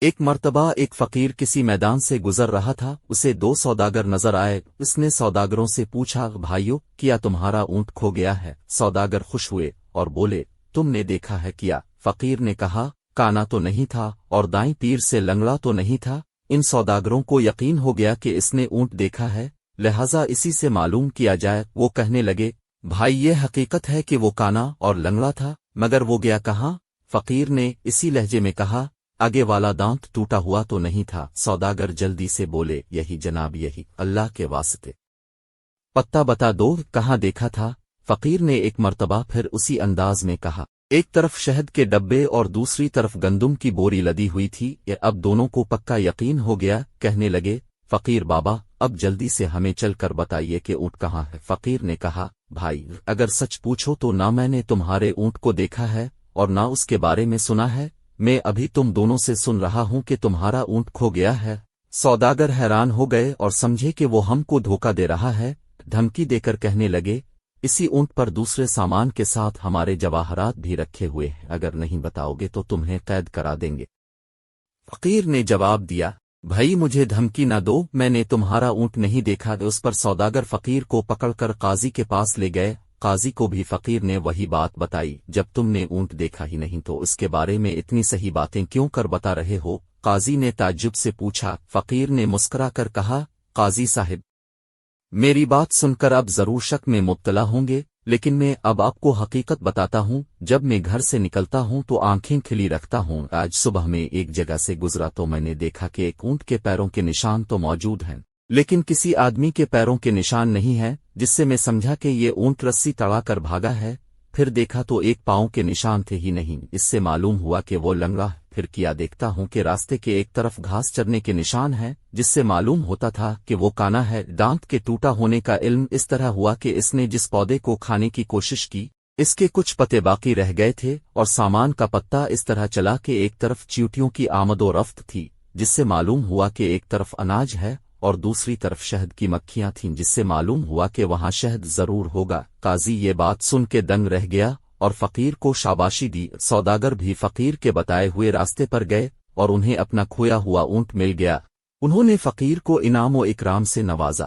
ایک مرتبہ ایک فقیر کسی میدان سے گزر رہا تھا، اسے دو سوداگر نظر آئے۔ اس نے سوداگروں سے پوچھا، بھائیو، کیا تمہارا اونٹ کھو گیا ہے؟ سوداگر خوش ہوئے اور بولے، تم نے دیکھا ہے کیا؟ فقیر نے کہا، کانا تو نہیں تھا اور دائیں پیر سے لنگڑا تو نہیں تھا۔ ان سوداگروں کو یقین ہو گیا کہ اس نے اونٹ دیکھا ہے، لہذا اسی سے معلوم کیا جائے۔ وہ کہنے لگے، بھائی، یہ حقیقت ہے کہ وہ کانا اور لنگڑا تھا، مگر وہ گیا کہاں؟ فقیر نے اسی لہجے میں کہا، آگے والا دانت ٹوٹا ہوا تو نہیں تھا؟ سوداگر جلدی سے بولے، یہی جناب، یہی، اللہ کے واسطے پتہ بتا دو، کہاں دیکھا تھا؟ فقیر نے ایک مرتبہ پھر اسی انداز میں کہا۔ ایک طرف شہد کے ڈبے اور دوسری طرف گندم کی بوری لدی ہوئی تھی۔ یہ اب دونوں کو پکا یقین ہو گیا۔ کہنے لگے، فقیر بابا، اب جلدی سے ہمیں چل کر بتائیے کہ اونٹ کہاں ہے۔ فقیر نے کہا، بھائی، اگر سچ پوچھو تو نہ میں نے تمہارے اونٹ کو دیکھا ہے اور نہ اس کے بارے میں سنا ہے۔ میں ابھی تم دونوں سے سن رہا ہوں کہ تمہارا اونٹ کھو گیا ہے۔ سوداگر حیران ہو گئے اور سمجھے کہ وہ ہم کو دھوکہ دے رہا ہے۔ دھمکی دے کر کہنے لگے، اسی اونٹ پر دوسرے سامان کے ساتھ ہمارے جواہرات بھی رکھے ہوئے ہیں، اگر نہیں بتاؤ گے تو تمہیں قید کرا دیں گے۔ فقیر نے جواب دیا، بھائی، مجھے دھمکی نہ دو، میں نے تمہارا اونٹ نہیں دیکھا۔ اس پر سوداگر فقیر کو پکڑ کر قاضی کے پاس لے گئے۔ قاضی کو بھی فقیر نے وہی بات بتائی، جب تم نے اونٹ دیکھا ہی نہیں تو اس کے بارے میں اتنی صحیح باتیں کیوں کر بتا رہے ہو؟ قاضی نے تعجب سے پوچھا۔ فقیر نے مسکرا کر کہا، قاضی صاحب، میری بات سن کر اب ضرور شک میں مبتلا ہوں گے، لیکن میں اب آپ کو حقیقت بتاتا ہوں۔ جب میں گھر سے نکلتا ہوں تو آنکھیں کھلی رکھتا ہوں۔ آج صبح میں ایک جگہ سے گزرا تو میں نے دیکھا کہ ایک اونٹ کے پیروں کے نشان تو موجود ہیں، لیکن کسی آدمی کے پیروں کے نشان نہیں ہیں، جس سے میں سمجھا کہ یہ اونٹ رسی تڑا کر بھاگا ہے۔ پھر دیکھا تو ایک پاؤں کے نشان تھے ہی نہیں، اس سے معلوم ہوا کہ وہ لنگڑا ہے۔ پھر کیا دیکھتا ہوں کہ راستے کے ایک طرف گھاس چرنے کے نشان ہیں، جس سے معلوم ہوتا تھا کہ وہ کانا ہے۔ دانت کے ٹوٹا ہونے کا علم اس طرح ہوا کہ اس نے جس پودے کو کھانے کی کوشش کی، اس کے کچھ پتے باقی رہ گئے تھے، اور سامان کا پتہ اس طرح چلا کہ ایک طرف چیونٹیوں کی آمد و رفت تھی، جس سے معلوم ہوا کہ ایک طرف اناج ہے اور دوسری طرف شہد کی مکھیاں تھیں، جس سے معلوم ہوا کہ وہاں شہد ضرور ہوگا۔ قاضی یہ بات سن کے دنگ رہ گیا اور فقیر کو شاباشی دی۔ سوداگر بھی فقیر کے بتائے ہوئے راستے پر گئے اور انہیں اپنا کھویا ہوا اونٹ مل گیا۔ انہوں نے فقیر کو انعام و اکرام سے نوازا۔